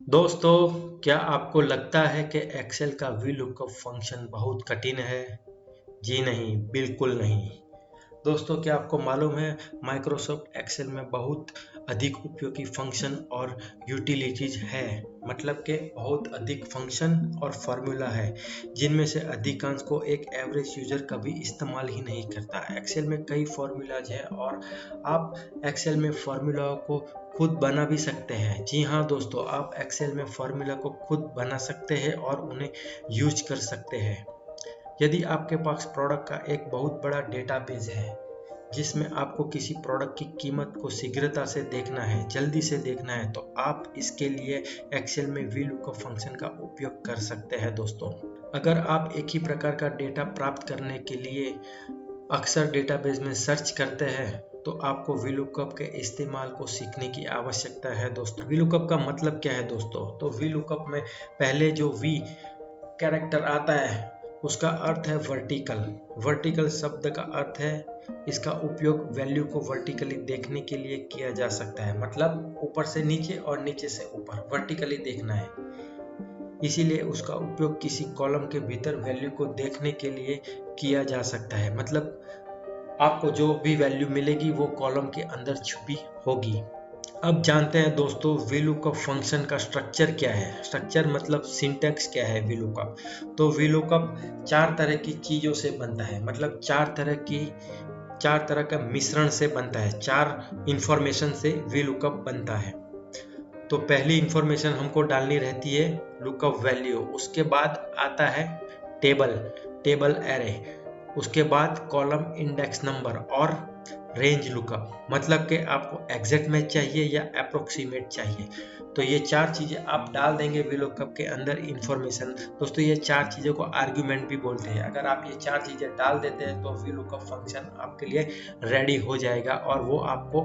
दोस्तों, क्या आपको लगता है कि एक्सेल का वीलुकअप फंक्शन बहुत कठिन है? जी नहीं, बिल्कुल नहीं। दोस्तों, क्या आपको मालूम है माइक्रोसॉफ्ट एक्सेल में बहुत अधिक उपयोगी फंक्शन और यूटिलिटीज है। मतलब कि बहुत अधिक फंक्शन और फार्मूला है जिनमें से अधिकांश को एक एवरेज यूजर कभी इस्तेमाल ही नहीं करता। एक्सेल में कई फार्मूलाज हैं और आप एक्सेल में फार्मूला को खुद बना भी सकते हैं। जी हाँ दोस्तों, आप एक्सेल में फार्मूला को खुद बना सकते हैं और उन्हें यूज कर सकते हैं। यदि आपके पास प्रोडक्ट का एक बहुत बड़ा डेटाबेस है जिसमें आपको किसी प्रोडक्ट की कीमत को शीघ्रता से देखना है, जल्दी से देखना है, तो आप इसके लिए एक्सेल में वीलुकअप फंक्शन का उपयोग कर सकते हैं दोस्तों। अगर आप एक ही प्रकार का डेटा प्राप्त करने के लिए अक्सर डेटाबेस में सर्च करते हैं तो आपको वीलुकअप के इस्तेमाल को सीखने की आवश्यकता है दोस्तों। वीलुकअप का मतलब क्या है दोस्तों? तो वीलुकअप में पहले जो वी कैरेक्टर आता है उसका अर्थ है वर्टिकल। वर्टिकल शब्द का अर्थ है इसका उपयोग वैल्यू को वर्टिकली देखने के लिए किया जा सकता है। मतलब ऊपर से नीचे और नीचे से ऊपर वर्टिकली देखना है, इसीलिए उसका उपयोग किसी कॉलम के भीतर वैल्यू को देखने के लिए किया जा सकता है। मतलब आपको जो भी वैल्यू मिलेगी वो कॉलम के अंदर छुपी होगी। अब जानते हैं दोस्तों वीलुकअप फंक्शन का स्ट्रक्चर क्या है। स्ट्रक्चर मतलब सिंटैक्स क्या है वीलुकअप। तो वीलुकअप चार तरह की चीजों से बनता है। मतलब चार तरह का मिश्रण से बनता है। चार इंफॉर्मेशन से वीलुकअप बनता है। तो पहली इंफॉर्मेशन हमको डालनी रहती है लुकअप वैल्यू। उसके बाद आता है टेबल एरे। उसके बाद कॉलम इंडेक्स नंबर और रेंज लुकअप। मतलब कि आपको एग्जैक्ट मैच चाहिए या अप्रोक्सीमेट चाहिए। तो ये चार चीजें आप डाल देंगे वीलुकअप के अंदर इंफॉर्मेशन। दोस्तों, ये चार चीजों को आर्ग्यूमेंट भी बोलते हैं। अगर आप ये चार चीजें डाल देते हैं तो वीलुकअप फंक्शन आपके लिए रेडी हो जाएगा और वो आपको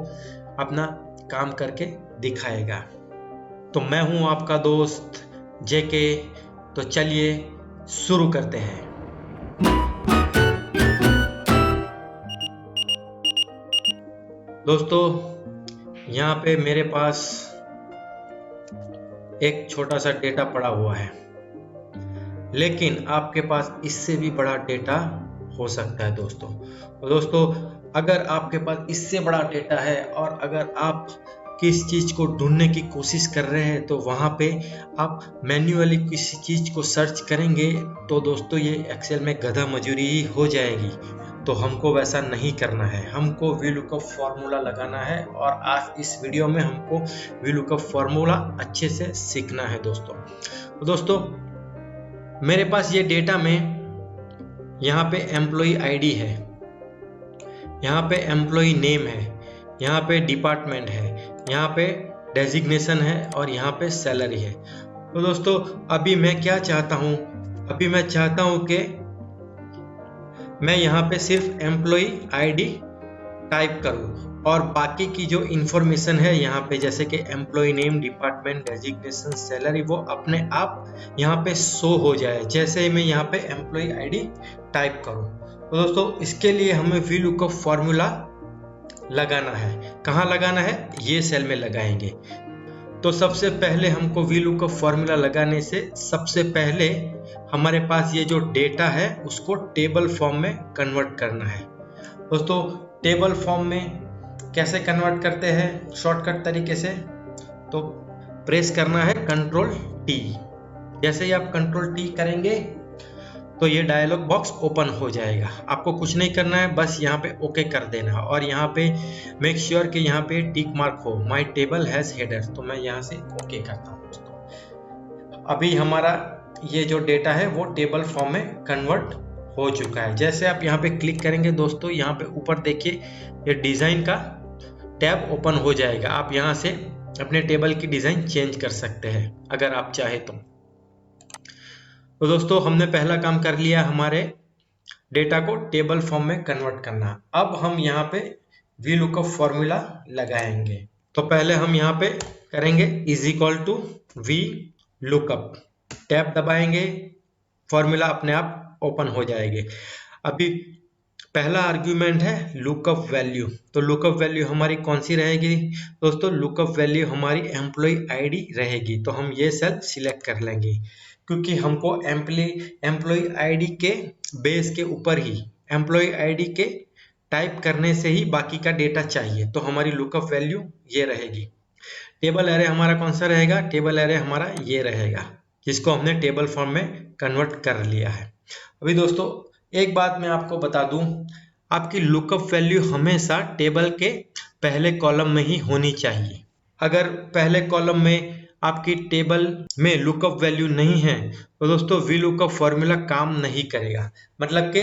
अपना काम करके दिखाएगा। तो मैं हूं आपका दोस्त जेके। तो चलिए शुरू करते हैं। दोस्तों, यहाँ पे मेरे पास एक छोटा सा डेटा पड़ा हुआ है, लेकिन आपके पास इससे भी बड़ा डेटा हो सकता है दोस्तों। तो दोस्तों, अगर आपके पास इससे बड़ा डेटा है और अगर आप किस चीज को ढूंढने की कोशिश कर रहे हैं तो वहां पे आप मैन्युअली किसी चीज को सर्च करेंगे तो दोस्तों ये एक्सेल में गधा मजूरी ही हो जाएगी। तो हमको वैसा नहीं करना है। हमको वीलुकअप फॉर्मूला लगाना है और आज इस वीडियो में हमको वीलुकअप फॉर्मूला अच्छे से सीखना है दोस्तों। तो दोस्तों, मेरे पास ये डेटा में यहाँ पे एम्प्लॉय आईडी है, यहाँ पे एम्प्लॉय नेम है, यहाँ पे डिपार्टमेंट है, यहाँ पे डेजिग्नेशन है और यहाँ पे सैलरी है। तो दोस्तों, अभी मैं क्या चाहता हूँ, अभी मैं चाहता हूँ कि मैं यहाँ पे सिर्फ एम्प्लॉय आईडी टाइप करूँ और बाकी की जो इंफॉर्मेशन है यहाँ पे जैसे कि employee name, department, designation, salary वो अपने आप यहाँ पे शो हो जाए जैसे मैं यहाँ पे एम्प्लॉय आईडी टाइप करूँ। तो दोस्तों, इसके लिए हमें वीलुकअप फॉर्मूला लगाना है। कहाँ लगाना है? ये सेल में लगाएंगे। तो सबसे पहले हमको वीलुकअप फॉर्मूला लगाने से सबसे पहले हमारे पास ये जो डेटा है उसको टेबल फॉर्म में कन्वर्ट करना है। दोस्तों, टेबल फॉर्म में कैसे कन्वर्ट करते हैं शॉर्टकट तरीके से? तो प्रेस करना है कंट्रोल टी। जैसे ही आप कंट्रोल टी करेंगे तो ये डायलॉग बॉक्स ओपन हो जाएगा। आपको कुछ नहीं करना है, बस यहाँ पे ओके कर देना और यहाँ पे मेक श्योर कि यहाँ पे टिक मार्क हो, माय टेबल हैज हेडर। तो मैं यहाँ से ओके करता हूँ दोस्तों। अभी हमारा ये जो डेटा है वो टेबल फॉर्म में कन्वर्ट हो चुका है। जैसे आप यहाँ पे क्लिक करेंगे दोस्तों, यहाँ पे ऊपर देखिए ये डिजाइन का टैब ओपन हो जाएगा। आप यहाँ से अपने टेबल की डिजाइन चेंज कर सकते हैं अगर आप चाहे तो। दोस्तों, हमने पहला काम कर लिया, हमारे डेटा को टेबल फॉर्म में कन्वर्ट करना। अब हम यहाँ पे वीलुकअप फॉर्मूला लगाएंगे। तो पहले हम यहाँ पे करेंगे is equal to V lookup, tab दबाएंगे, फॉर्मूला अपने आप ओपन हो जाएंगे। अभी पहला आर्ग्यूमेंट है लुकअप वैल्यू। तो लुकअप वैल्यू हमारी कौन सी रहेगी दोस्तों? लुकअप वैल्यू हमारी एम्प्लॉय आईडी रहेगी। तो हम ये सेल सिलेक्ट कर लेंगे क्योंकि हमको एम्प्लॉय आईडी के बेस के ऊपर ही एम्प्लॉय आईडी के टाइप करने से ही बाकी का डेटा चाहिए। तो हमारी लुकअप वैल्यू ये रहेगी। टेबल एरे हमारा कौन सा रहेगा? टेबल एरे हमारा ये रहेगा, जिसको हमने टेबल फॉर्म में कन्वर्ट कर लिया है। अभी दोस्तों एक बात मैं आपको बता दूं, आपकी लुकअप वैल्यू हमेशा टेबल के पहले कॉलम में ही होनी चाहिए। अगर पहले कॉलम में आपकी टेबल में लुकअप वैल्यू नहीं है तो दोस्तों वी लुकअप फॉर्मूला काम नहीं करेगा। मतलब कि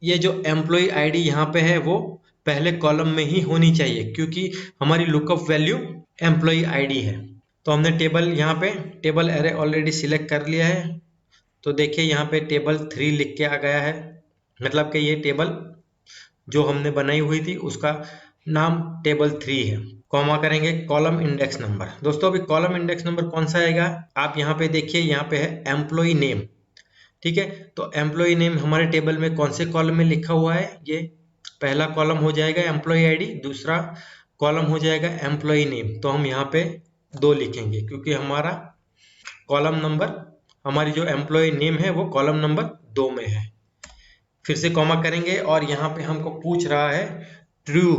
ये जो एम्प्लॉय आईडी यहाँ पे है वो पहले कॉलम में ही होनी चाहिए, क्योंकि हमारी लुकअप वैल्यू एम्प्लॉय आईडी है। तो हमने टेबल यहाँ पे टेबल एरे ऑलरेडी सिलेक्ट कर लिया है। तो देखिए यहाँ पे टेबल 3 लिख के आ गया है, मतलब कि ये टेबल जो हमने बनाई हुई थी उसका नाम टेबल 3 है। कॉमा करेंगे कॉलम इंडेक्स नंबर। दोस्तों अभी कॉलम इंडेक्स नंबर कौन सा आएगा? आप यहाँ पे देखिए, यहाँ पे है एम्प्लॉय नेम। ठीक है, तो एम्प्लॉय नेम हमारे टेबल में कौन से कॉलम में लिखा हुआ है? ये पहला कॉलम हो जाएगा एम्प्लॉय आईडी, दूसरा कॉलम हो जाएगा एम्प्लॉय नेम। तो हम यहाँ पे 2 लिखेंगे क्योंकि हमारा कॉलम नंबर, हमारी जो एम्प्लॉय नेम है वो कॉलम नंबर 2 में है। फिर से कॉमा करेंगे और यहाँ पे हमको पूछ रहा है ट्रू,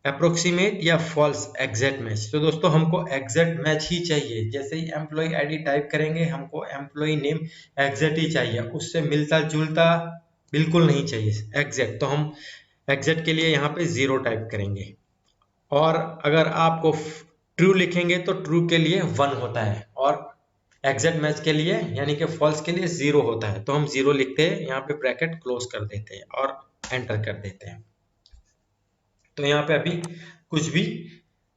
अप्रोक्सीमेट या फॉल्स एग्जैक्ट मैच। तो दोस्तों हमको एग्जैक्ट मैच ही चाहिए। जैसे ही एम्प्लॉय आईडी टाइप करेंगे हमको एम्प्लॉय नेम एग्जैक्ट ही चाहिए, उससे मिलता जुलता बिल्कुल नहीं चाहिए, एग्जैक्ट। तो हम एग्जैक्ट के लिए यहाँ पे 0 टाइप करेंगे, और अगर आपको ट्रू लिखेंगे तो ट्रू के लिए 1 होता है और एग्जैक्ट मैच के लिए यानी कि फॉल्स के लिए 0 होता है। तो हम 0 लिखते हैं, यहाँ पे ब्रैकेट क्लोज कर देते हैं और एंटर कर देते हैं। तो यहाँ पे अभी कुछ भी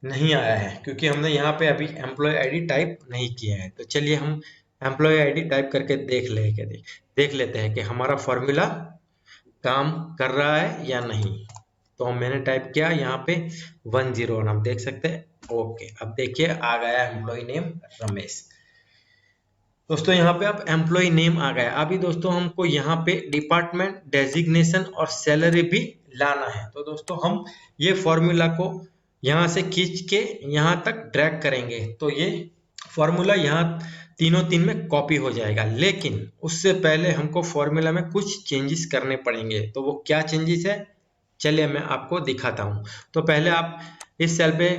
नहीं आया है क्योंकि हमने यहाँ पे अभी एम्प्लॉय आईडी टाइप नहीं किया है। तो चलिए हम एम्प्लॉय आईडी टाइप करके देख लेते हैं कि हमारा फॉर्मूला काम कर रहा है या नहीं। तो मैंने टाइप किया यहाँ पे 101, आप देख सकते हैं। ओके, अब देखिए आ गया एम्प्लॉय नेम रमेश। दोस्तों यहाँ पे अब एम्प्लॉय नेम आ गया। अभी दोस्तों हमको यहाँ पे डिपार्टमेंट, डेजिग्नेशन और सैलरी भी लाना है। तो दोस्तों हम ये फॉर्मूला को यहाँ से खींच के यहाँ तक ड्रैग करेंगे तो ये फॉर्मूला यहाँ तीनों तीन में कॉपी हो जाएगा। लेकिन उससे पहले हमको फॉर्मूला में कुछ चेंजेस करने पड़ेंगे। तो वो क्या चेंजेस है, चलिए मैं आपको दिखाता हूँ। तो पहले आप इस सेल पे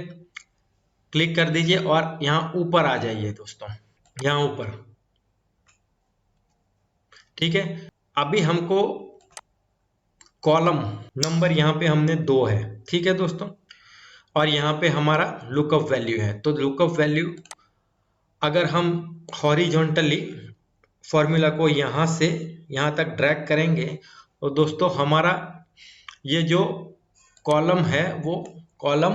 क्लिक कर दीजिए और यहाँ ऊपर आ जाइए दोस्तों, यहाँ ऊपर। ठीक है, अभी हमको कॉलम नंबर यहाँ पे हमने 2 है। ठीक है दोस्तों, और यहाँ पे हमारा लुकअप वैल्यू है। तो लुकअप वैल्यू अगर हम हॉरिजॉन्टली फॉर्मूला को यहाँ से यहाँ तक ड्रैग करेंगे तो दोस्तों हमारा ये जो कॉलम है वो कॉलम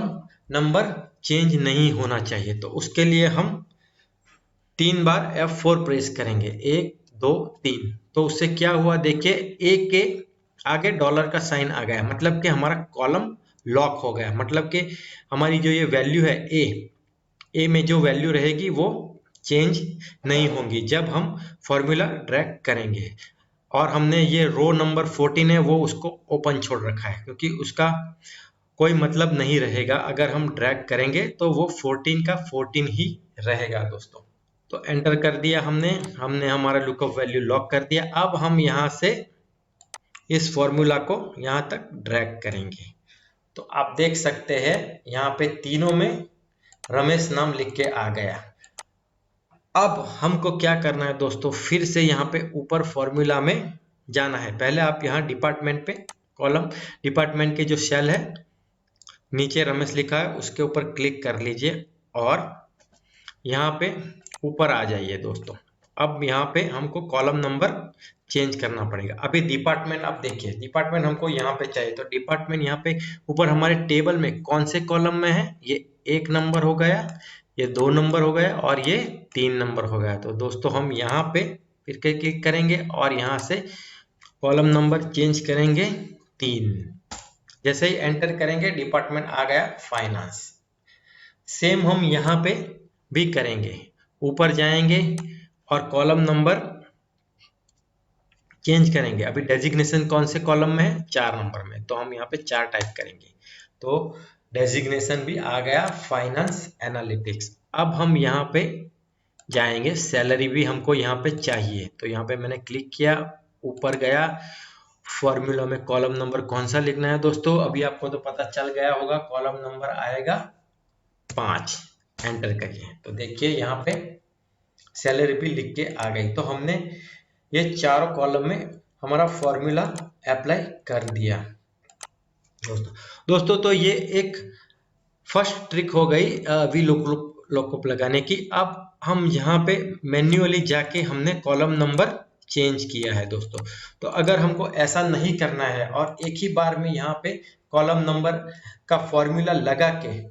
नंबर चेंज नहीं होना चाहिए। तो उसके लिए हम 3 बार F4 प्रेस करेंगे, 1 2 3। तो उससे क्या हुआ देखिए, ए के आगे डॉलर का साइन आ गया, मतलब कि हमारा कॉलम लॉक हो गया। मतलब कि हमारी जो ये वैल्यू है ए में जो वैल्यू रहेगी वो चेंज नहीं होंगी जब हम फॉर्मूला ड्रैग करेंगे। और हमने ये रो नंबर 14 है वो उसको ओपन छोड़ रखा है क्योंकि उसका कोई मतलब नहीं रहेगा। अगर हम ड्रैग करेंगे तो वो 14 का 14 ही रहेगा दोस्तों। तो एंटर कर दिया हमने हमारा लुकअप वैल्यू लॉक कर दिया। अब हम यहाँ से इस फॉर्मूला को यहाँ तक ड्रैग करेंगे तो आप देख सकते हैं यहाँ पे तीनों में रमेश नाम लिख के आ गया। अब हमको क्या करना है दोस्तों, फिर से यहाँ पे ऊपर फॉर्मूला में जाना है। पहले आप यहाँ डिपार्टमेंट पे कॉलम डिपार्टमेंट के जो सेल है नीचे रमेश लिखा है उसके ऊपर क्लिक कर लीजिए और यहाँ पे ऊपर आ जाइए दोस्तों। अब यहाँ पे हमको कॉलम नंबर चेंज करना पड़ेगा। अभी डिपार्टमेंट आप देखिए, डिपार्टमेंट हमको यहाँ पे चाहिए। तो डिपार्टमेंट यहाँ पे ऊपर हमारे टेबल में कौन से कॉलम में है, ये 1 नंबर हो गया, ये 2 नंबर हो गया और ये 3 नंबर हो गया। तो दोस्तों हम यहाँ पे फिर के क्लिक करेंगे और यहाँ से कॉलम नंबर चेंज करेंगे 3। जैसे ही एंटर करेंगे डिपार्टमेंट आ गया फाइनेंस। सेम हम यहाँ पे भी करेंगे, ऊपर जाएंगे और कॉलम नंबर चेंज करेंगे। अभी डेजिग्नेशन कौन से कॉलम में है, 4 नंबर में, तो हम यहाँ पे 4 टाइप करेंगे। तो डेजिग्नेशन भी आ गया, फाइनेंस एनालिटिक्स। अब हम यहाँ पे जाएंगे, सैलरी भी हमको यहाँ पे चाहिए, तो यहाँ पे मैंने क्लिक किया, ऊपर गया, फॉर्मूला में कॉलम नंबर कौन सा लिखना है दोस्तों, अभी आपको तो पता चल गया होगा, कॉलम नंबर आएगा 5, एंटर करिए। तो देखिए यहाँ पे सैलरी भी लिख के आ गई। तो हमने ये चारों कॉलम में हमारा फॉर्मूला अप्लाई कर दिया दोस्तों। तो ये एक फर्स्ट ट्रिक हो गई वी लुकअप लगाने की। अब हम यहाँ पे मैन्युअली जाके हमने कॉलम नंबर चेंज किया है दोस्तों। तो अगर हमको ऐसा नहीं करना है और एक ही बार में यहाँ पे कॉलम नंबर का फॉर्मूला लगा के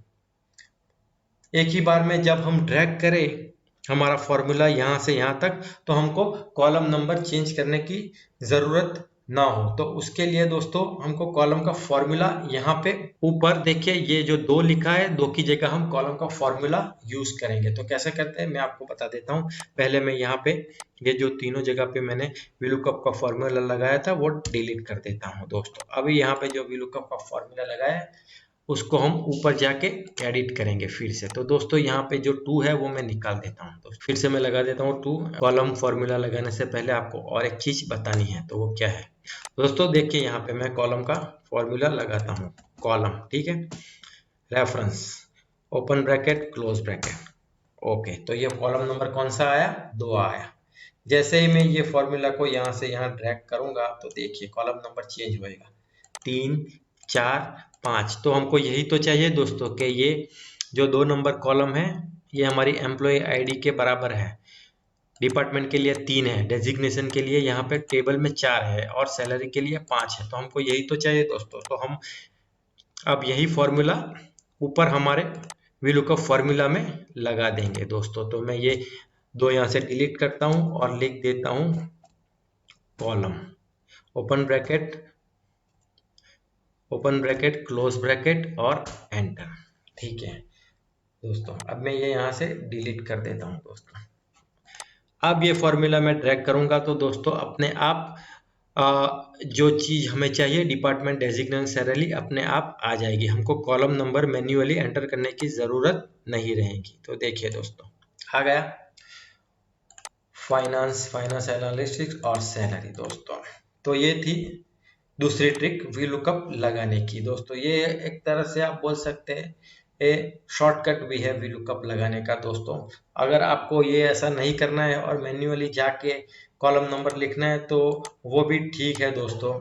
एक ही बार में जब हम ड्रैग करें हमारा फॉर्मूला यहाँ से यहाँ तक, तो हमको कॉलम नंबर चेंज करने की ज़रूरत ना हो। तो उसके लिए दोस्तों हमको कॉलम का फॉर्मूला यहाँ पे ऊपर देखिए, ये जो 2 लिखा है, 2 की जगह हम कॉलम का फॉर्मूला यूज करेंगे। तो कैसे करते हैं मैं आपको बता देता हूँ। पहले मैं यहाँ पे ये जो तीनों जगह पे मैंने VLOOKUP का फॉर्मूला लगाया था वो डिलीट कर देता हूँ दोस्तों। अभी यहाँ पे जो VLOOKUP का फॉर्मूला लगाया है उसको हम ऊपर जाके एडिट करेंगे फिर से। तो दोस्तों यहाँ पे जो 2 है वो मैं निकाल देता हूँ दोस्तों, फिर से मैं लगा देता हूँ 2। कॉलम फॉर्मूला लगाने से पहले आपको और एक चीज बतानी है, तो वो क्या है दोस्तों, देखिए यहाँ पे मैं कॉलम का फॉर्मूला लगाता हूँ, कॉलम, ठीक है, reference, open bracket, close bracket, okay. तो ये कॉलम नंबर कौन सा आया, 2 आया। जैसे ही मैं ये फॉर्मूला को यहाँ से यहाँ ड्रैग करूंगा तो देखिए कॉलम नंबर चेंज होएगा, 3, 4, 5। तो हमको यही तो चाहिए दोस्तों कि ये जो 2 नंबर कॉलम है ये हमारी एम्प्लॉय आईडी के बराबर है। डिपार्टमेंट के लिए 3 है, डेजिग्नेशन के लिए यहाँ पे टेबल में 4 है और सैलरी के लिए 5 है। तो हमको यही तो चाहिए दोस्तों। तो हम अब यही फॉर्मूला ऊपर हमारे VLOOKUP फॉर्मूला में लगा देंगे दोस्तों। तो मैं ये 2 यहाँ से डिलीट करता हूँ और लिख देता हूँ column, open bracket, close bracket और एंटर, ठीक है दोस्तों। अब मैं ये यहाँ से डिलीट कर देता हूँ दोस्तों। अब ये फॉर्मूला मैं ड्रैग करूंगा तो दोस्तों अपने आप जो चीज हमें चाहिए, डिपार्टमेंट, डेजिग्नेशन, सैलरी, अपने आप आ जाएगी। हमको कॉलम नंबर मैन्युअली एंटर करने की जरूरत नहीं रहेगी। तो देखिए दोस्तों आ गया फाइनेंस एनालिटिक्स और सैलरी दोस्तों। तो ये थी दूसरी ट्रिक VLOOKUP लगाने की दोस्तों। ये एक तरह से आप बोल सकते हैं ये शॉर्टकट भी है VLOOKUP लगाने का दोस्तों। अगर आपको ये ऐसा नहीं करना है और मैन्युअली जाके कॉलम नंबर लिखना है तो वो भी ठीक है दोस्तों,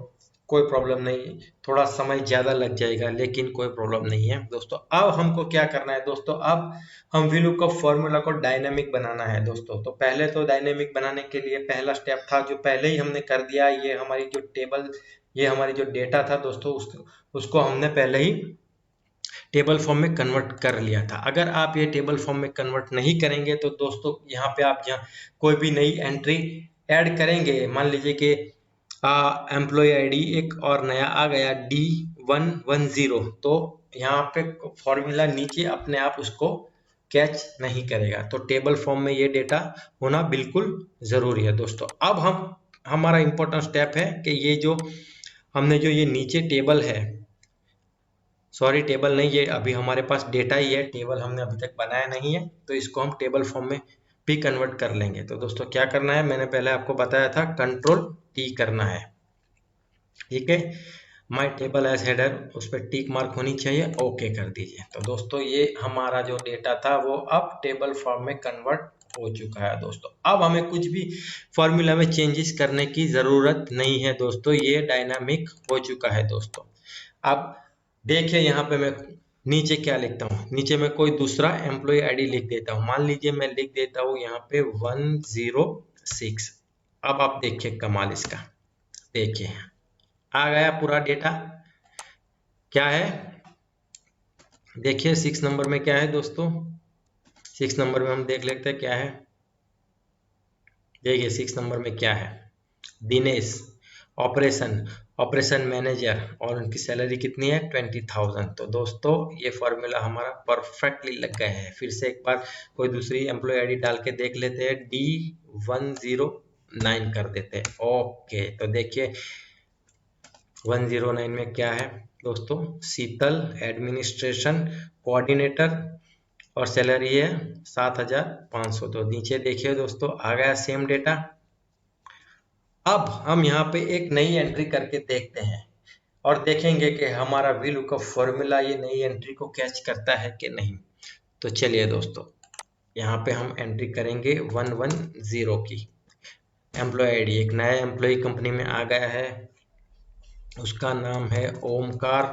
कोई प्रॉब्लम नहीं, थोड़ा समय ज़्यादा लग जाएगा लेकिन कोई प्रॉब्लम नहीं है दोस्तों। अब हमको क्या करना है दोस्तों, अब हम VLOOKUP फॉर्मूला को डायनेमिक बनाना है दोस्तों। तो पहले तो डायनेमिक बनाने के लिए पहला स्टेप था जो पहले ही हमने कर दिया, ये हमारी जो टेबल, ये हमारी जो डेटा था दोस्तों उसको हमने पहले ही टेबल फॉर्म में कन्वर्ट कर लिया था। अगर आप ये टेबल फॉर्म में कन्वर्ट नहीं करेंगे तो दोस्तों यहाँ पे आप यहाँ कोई भी नई एंट्री ऐड करेंगे, मान लीजिए कि एम्प्लॉय आईडी एक और नया आ गया D110, तो यहाँ पे फॉर्मूला नीचे अपने आप उसको कैच नहीं करेगा। तो टेबल फॉर्म में ये डेटा होना बिल्कुल जरूरी है दोस्तों। अब हमारा इंपॉर्टेंट स्टेप है कि ये जो हमने जो ये नीचे टेबल है, सॉरी टेबल नहीं, ये अभी हमारे पास डेटा ही है, टेबल हमने अभी तक बनाया नहीं है, तो इसको हम टेबल फॉर्म में भी कन्वर्ट कर लेंगे। तो दोस्तों क्या करना है, मैंने पहले आपको बताया था Ctrl+T करना है, ठीक है, माई टेबल एज हेडर उस पर टिक मार्क होनी चाहिए, ओके कर दीजिए। तो दोस्तों ये हमारा जो डेटा था वो अब टेबल फॉर्म में कन्वर्ट हो चुका है दोस्तों। अब हमें कुछ भी फॉर्मूला में चेंजेस करने की जरूरत नहीं है दोस्तों, ये डायनामिक हो चुका है दोस्तों। अब देखिए यहाँ पे मैं नीचे क्या लिखता हूँ, नीचे मैं कोई दूसरा एम्प्लॉय आईडी लिख देता हूँ, मान लीजिए मैं लिख देता हूँ यहाँ पे 106। अब आप देखिए कमाल इसका, देखिए आ गया पूरा डेटा, क्या है देखिए 6 नंबर में क्या है दोस्तों, 6 नंबर में हम देख लेते हैं क्या है। देखिए 6 नंबर में क्या है, दिनेश ऑपरेशन मैनेजर और उनकी सैलरी कितनी है 20,000। तो दोस्तों ये फॉर्मूला हमारा परफेक्टली लग गया है। फिर से एक बार कोई दूसरी एम्प्लॉय आईडी डाल के देख लेते हैं D10 109 कर देते हैं। ओके, तो देखिए 109 में क्या है दोस्तों, शीतल एडमिनिस्ट्रेशन कोऑर्डिनेटर और सैलरी है 7,500। तो नीचे देखिए दोस्तों आ गया सेम डेटा। अब हम यहाँ पे एक नई एंट्री करके देखते हैं और देखेंगे कि हमारा VLOOKUP फॉर्मूला ये नई एंट्री को कैच करता है कि नहीं। तो चलिए दोस्तों, यहाँ पे हम एंट्री करेंगे 110 की। एम्प्लॉय आईडी, एक नया एम्प्लॉय कंपनी में आ गया है, उसका नाम है ओमकार।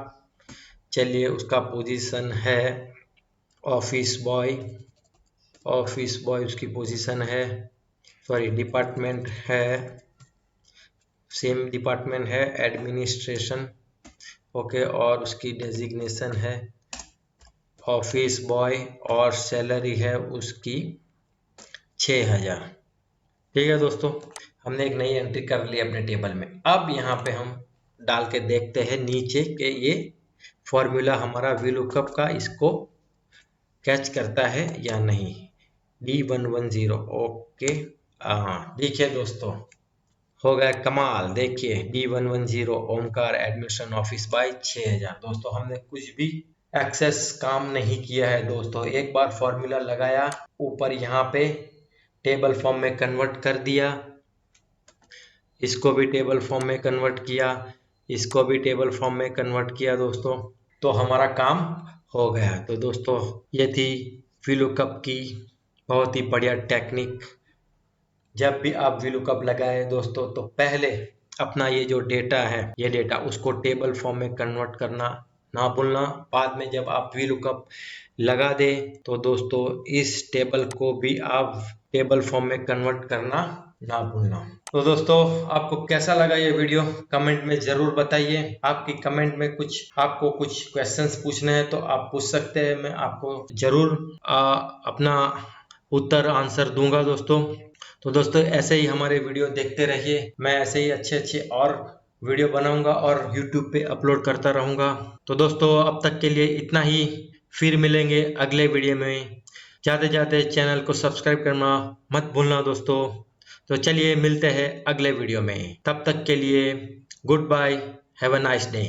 चलिए, उसका पोजीशन है ऑफिस बॉय। ऑफिस बॉय उसकी पोजीशन है, सॉरी डिपार्टमेंट है, सेम डिपार्टमेंट है एडमिनिस्ट्रेशन। ओके, और उसकी डेजिग्नेशन है ऑफिस बॉय और सैलरी है उसकी 6,000। ठीक है दोस्तों, हमने एक नई एंट्री कर ली अपने टेबल में। अब यहाँ पे हम डाल के देखते हैं नीचे कि ये फॉर्मूला हमारा VLOOKUP का इसको कैच करता है या नहीं। D110। ओके, हाँ देखिए दोस्तों, हो गया कमाल। देखिए D110 Omkar admission office by 6,000। दोस्तों हमने कुछ भी एक्सेस काम नहीं किया है दोस्तों, एक बार फॉर्मूला लगाया, ऊपर यहाँ पे टेबल फॉर्म में कन्वर्ट कर दिया, इसको भी टेबल फॉर्म में कन्वर्ट किया, इसको भी टेबल फॉर्म में कन्वर्ट किया दोस्तों, तो हमारा काम हो गया। तो दोस्तों ये थी VLOOKUP की बहुत ही बढ़िया टेक्निक। जब भी आप VLOOKUP लगाए दोस्तों, तो पहले अपना ये जो डेटा है, ये डेटा उसको टेबल फॉर्म में कन्वर्ट करना ना भूलना। बाद में जब आप VLOOKUP लगा दे तो दोस्तों इस टेबल को भी आप टेबल फॉर्म में कन्वर्ट करना ना भूलना। तो दोस्तों आपको कैसा लगा ये वीडियो, कमेंट में जरूर बताइए। आपकी कमेंट में आपको कुछ क्वेश्चंस पूछने हैं तो आप पूछ सकते हैं, मैं आपको जरूर अपना उत्तर आंसर दूंगा दोस्तों। तो दोस्तों ऐसे ही हमारे वीडियो देखते रहिए, मैं ऐसे ही अच्छे अच्छे और वीडियो बनाऊंगा और YouTube पे अपलोड करता रहूंगा। तो दोस्तों अब तक के लिए इतना ही, फिर मिलेंगे अगले वीडियो में। जाते जाते चैनल को सब्सक्राइब करना मत भूलना दोस्तों। तो चलिए मिलते हैं अगले वीडियो में, तब तक के लिए good bye, have a nice day.